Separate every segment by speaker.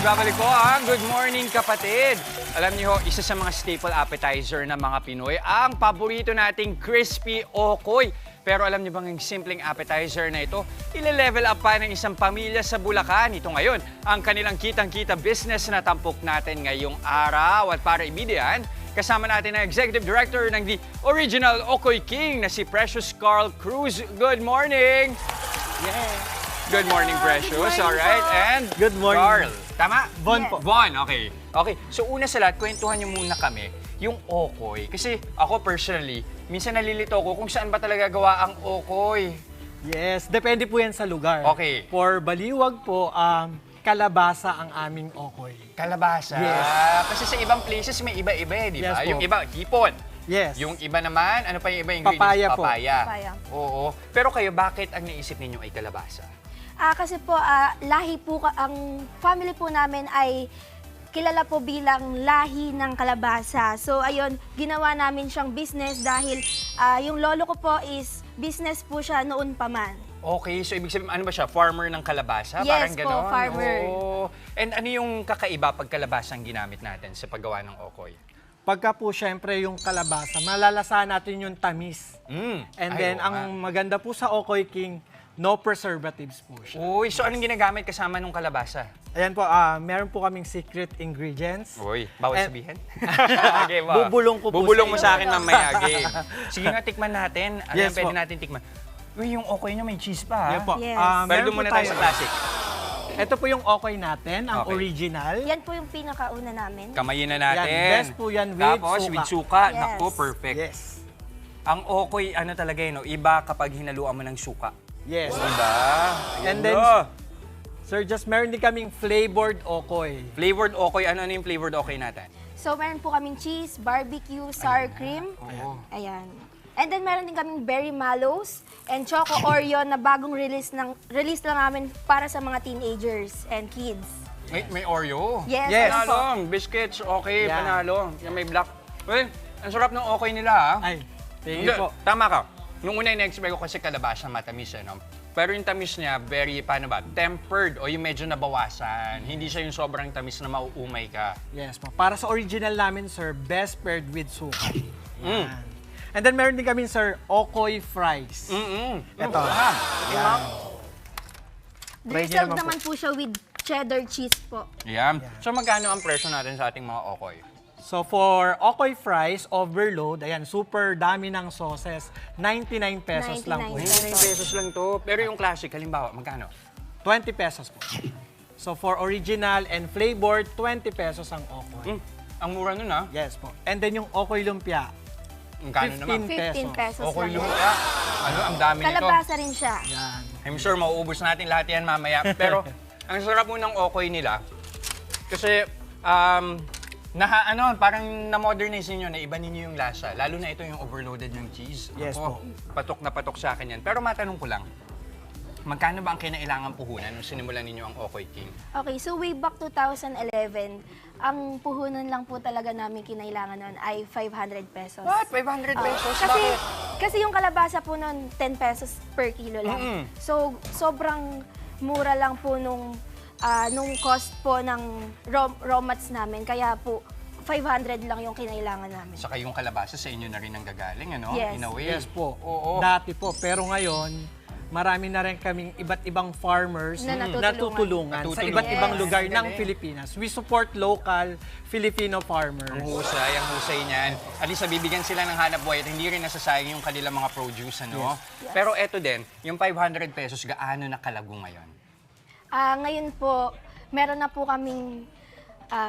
Speaker 1: Nagbabalik po ang Good Morning Kapatid. Alam niyo, isa sa mga staple appetizer ng mga Pinoy, ang paborito nating crispy okoy. Pero alam niyo bang yung simpleng appetizer na ito, ile-level up pa ng isang pamilya sa Bulacan. Ito ngayon, ang kanilang kitang-kita business na tampok natin ngayong araw. At para ibidihan, kasama natin ang Executive Director ng The Original Okoy King na si Precious Carl Cruz. Good morning!
Speaker 2: Yeah.
Speaker 1: Good morning, Precious.
Speaker 2: Good morning,
Speaker 1: All right.
Speaker 2: po.
Speaker 1: And
Speaker 2: Good morning.
Speaker 1: Carl. Tama?
Speaker 2: Von
Speaker 3: Yes.
Speaker 2: po.
Speaker 1: Von, okay. Okay. So una sa lahat, kwentuhan niyo muna kami yung okoy. Kasi ako personally, minsan nalilito ko kung saan ba talaga gawa ang okoy.
Speaker 2: Yes, depende po yan sa lugar.
Speaker 1: Okay.
Speaker 2: For Baliwag po, kalabasa ang aming okoy.
Speaker 1: Kalabasa.
Speaker 2: Yes.
Speaker 1: Kasi sa ibang places may iba-iba eh, di ba?
Speaker 2: Yes po.
Speaker 1: Yung iba, hipon.
Speaker 2: Yes.
Speaker 1: Yung iba naman, ano pa yung iba ingredients?
Speaker 2: Papaya po.
Speaker 1: Papaya. Oo. Pero kayo, bakit ang naisip ninyo ay kalabasa?
Speaker 3: Kasi po, lahi po, ang family po namin ay kilala po bilang lahi ng kalabasa. So, ayun, ginawa namin siyang business dahil yung lolo ko po is business po siya noon pa man.
Speaker 1: Okay, so ibig sabihin, ano ba siya? Farmer ng kalabasa?
Speaker 3: Yes
Speaker 1: Parang
Speaker 3: po,
Speaker 1: ganon?
Speaker 3: farmer.
Speaker 1: Oh. And ano yung kakaiba pag kalabasa ang ginamit natin sa paggawa ng okoy?
Speaker 2: Pagka po syempre yung kalabasa, malalasahan natin yung tamis. And then, ang maganda po sa Okoy King, no preservatives po siya.
Speaker 1: Uy, so anong ginagamit kasama nung kalabasa?
Speaker 2: Ayan po, meron po kaming secret ingredients.
Speaker 1: Uy, bawal
Speaker 2: And-
Speaker 1: sabihin? Okay, ba?
Speaker 2: Bubulong ko po
Speaker 1: Bubulong mo
Speaker 2: sa
Speaker 1: sa
Speaker 2: inyo.
Speaker 1: akin mamaya, game. Sige nga, tikman natin. Ano
Speaker 2: Yes
Speaker 1: yung pwede
Speaker 2: po.
Speaker 1: natin tikman? Uy, yung okoy nyo may cheese pa, ha?
Speaker 2: Ayan po.
Speaker 3: Yes.
Speaker 1: Pero
Speaker 2: Meron
Speaker 1: doon
Speaker 2: po
Speaker 1: muna tayo sa classic.
Speaker 2: Ito po yung Okoy natin, ang
Speaker 1: Okay.
Speaker 2: original.
Speaker 3: Yan po yung pinakauna namin.
Speaker 1: Kamayin na natin.
Speaker 2: Yan, best po yan with
Speaker 1: Tapos,
Speaker 2: suka.
Speaker 1: with suka.
Speaker 3: Yes.
Speaker 1: Naku, perfect.
Speaker 2: Yes.
Speaker 1: Ang okoy, ano talaga yun, no? Iba kapag hinaluan mo ng suka.
Speaker 2: Yes.
Speaker 1: Diba?
Speaker 2: And
Speaker 1: Ayun
Speaker 2: then,
Speaker 1: na.
Speaker 2: Sir, just meron din kaming flavored Okoy.
Speaker 1: Flavored okoy, ano yung flavored okoy natin?
Speaker 3: So, meron po kaming cheese, barbecue, sour cream.
Speaker 1: Oo.
Speaker 3: Ayan. And then, meron din kaming berry mallows and choco Oreo na bagong release lang namin para sa mga teenagers and kids.
Speaker 1: May Oreo.
Speaker 3: Yes,
Speaker 2: Yes.
Speaker 3: ano po.
Speaker 1: Panalo. Biscuits, okay,
Speaker 2: Yan.
Speaker 1: panalo. Yung may black. Well, ang sarap ng okoy nila, ha?
Speaker 2: Ay, thank
Speaker 1: Hindi,
Speaker 2: you po.
Speaker 1: tama ka. Nung una, in-expect ko kasi kalabasa matamis, no? Pero yung tamis niya, very, paano ba, tempered o yung medyo nabawasan. Hindi siya yung sobrang tamis na mauumay ka.
Speaker 2: Yes po. Para sa original namin, sir, best paired with suka.
Speaker 1: Mm.
Speaker 2: Yan. And then meron din kami, sir, Okoy fries. Ito. Yan. Try niyo
Speaker 3: Drizzled
Speaker 2: naman po.
Speaker 3: naman po siya with cheddar cheese po.
Speaker 1: Yan. So magkano ang presyo natin sa ating mga okoy?
Speaker 2: So for Okoy fries, overload, ayan, super dami ng sauces, 99 pesos lang po.
Speaker 3: 99
Speaker 1: pesos lang to. Pero yung classic, halimbawa, magkano?
Speaker 2: 20 pesos po. So for original and flavored, 20 pesos ang Okoy.
Speaker 1: Ang mura nun, ha?
Speaker 2: Yes po. And then yung Okoy Lumpia,
Speaker 1: Magkano naman?
Speaker 3: 15 pesos
Speaker 1: Okoy
Speaker 3: lang.
Speaker 1: lumpia. Ano, ang dami nito.
Speaker 3: Kalabasa rin siya.
Speaker 2: yan.
Speaker 1: I'm sure mauubos natin lahat yan mamaya. Pero ang sarap mo ng okoy nila kasi parang na-modernize ninyo, na iba ninyo yung lasa. Lalo na ito yung overloaded ng cheese.
Speaker 2: Yes
Speaker 1: Ako, patok na patok sa akin yan. Pero matanong ko lang, magkano ba ang kinailangan puhunan nung sinimulan ninyo ang Okoy King?
Speaker 3: Okay, so way back 2011, ang puhunan lang po talaga namin kinailangan noon ay 500 pesos.
Speaker 1: What? 500 pesos?
Speaker 3: Kasi,
Speaker 1: Bakit?
Speaker 3: kasi yung kalabasa po noon, 10 pesos per kilo lang. So, sobrang mura lang po nung cost po ng raw mats namin. Kaya po, 500 lang yung kinailangan namin.
Speaker 1: Saka yung kalabasa sa inyo na rin ang gagaling, ano?
Speaker 3: Yes.
Speaker 1: In a way.
Speaker 2: Yes po.
Speaker 1: Oo.
Speaker 2: Dati po. Pero ngayon, marami na rin kaming iba't ibang farmers
Speaker 3: Na
Speaker 2: natutulungan sa iba't
Speaker 1: Yes.
Speaker 2: ibang lugar
Speaker 1: Ang
Speaker 2: ng
Speaker 1: galing.
Speaker 2: Pilipinas. We support local Filipino farmers.
Speaker 1: Ang husay niyan. At least bibigyan sila ng hanap buhay at hindi rin nasasayang yung kanilang mga produce, ano?
Speaker 3: Yes.
Speaker 1: Pero eto din, yung 500 pesos, gaano nakalago ngayon?
Speaker 3: Ngayon po, meron na po kaming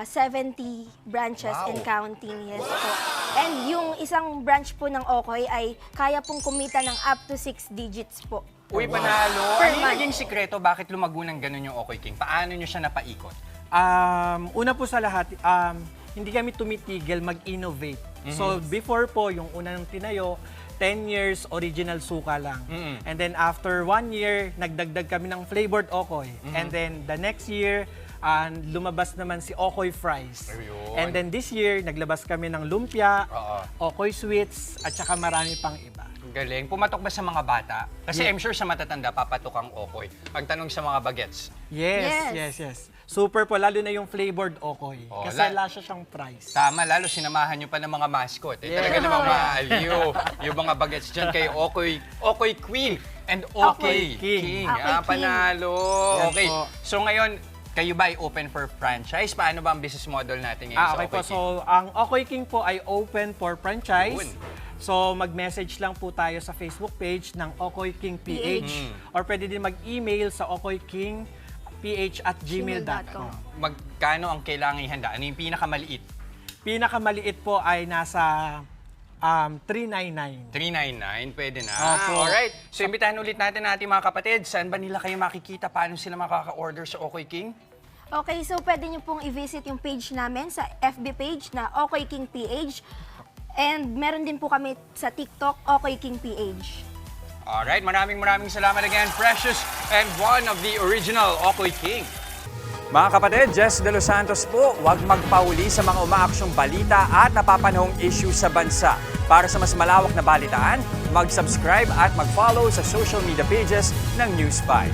Speaker 3: 70 branches
Speaker 1: Wow.
Speaker 3: and counting. Yes po. And yung isang branch po ng Okoy ay kaya pong kumita ng up to 6 digits po.
Speaker 1: Uy, panalo!
Speaker 3: Per
Speaker 1: Ano yung
Speaker 3: month.
Speaker 1: naging sikreto? Bakit lumago ng ganun yung Okoy King? Paano nyo siya napaikot?
Speaker 2: Una po sa lahat, hindi kami tumitigil mag-innovate. So before po, yung unang tinayo, 10 years original suka lang. And then after 1 year, nagdagdag kami ng flavored Okoy. And then the next year, lumabas naman si Okoy fries.
Speaker 1: Ayun.
Speaker 2: And then this year, naglabas kami ng lumpia,
Speaker 1: Oo.
Speaker 2: Okoy sweets, at saka marami pang iba.
Speaker 1: Galing. Pumatok ba sa mga bata? Kasi I'm sure sa matatanda, papatok ang Okoy. Pagtanong sa mga bagets.
Speaker 2: Yes. Super po, lalo na yung flavored okoy.
Speaker 1: Oh,
Speaker 2: Kasi
Speaker 1: la-
Speaker 2: lasya siyang price.
Speaker 1: Tama, lalo sinamahan nyo pa ng mga mascot.
Speaker 2: Yeah.
Speaker 1: Talaga namang maaliw. Yung mga bagets dyan kay Okoy Queen and Okoy
Speaker 2: Okoy King.
Speaker 1: King.
Speaker 3: Okoy King.
Speaker 1: Panalo.
Speaker 2: Yan
Speaker 1: Okay.
Speaker 2: po.
Speaker 1: So ngayon, kayo ba ay open for franchise? Paano ba ang business model natin ngayon sa
Speaker 2: Okay
Speaker 1: Okoy
Speaker 2: po,
Speaker 1: King?
Speaker 2: so ang Okoy King po ay open for franchise.
Speaker 1: Yun.
Speaker 2: So mag-message lang po tayo sa Facebook page ng Okoy King PH or pwede din mag-email sa okoykingph@gmail.com.
Speaker 1: Magkano ang kailangan ihanda? Ano yung pinakamaliit?
Speaker 2: Pinakamaliit po ay nasa 399.
Speaker 1: 399, pwede na.
Speaker 2: Opo.
Speaker 1: Alright. So, imbitahan ulit natin ating mga kapatid. Saan ba nila kayo makikita? Paano sila makaka-order sa Okoy King?
Speaker 3: Okay, so pwede nyo pong i-visit yung page namin sa FB page na Okoy King PH. And meron din po kami sa TikTok, Okoy King PH.
Speaker 1: Alright, maraming salamat again, Precious, and one of the original Okoy King. Mga kapatid, Jess De Los Santos po, huwag magpauli sa mga umaaksyong balita at napapanahong issue sa bansa. Para sa mas malawak na balitaan, mag-subscribe at mag-follow sa social media pages ng News 5.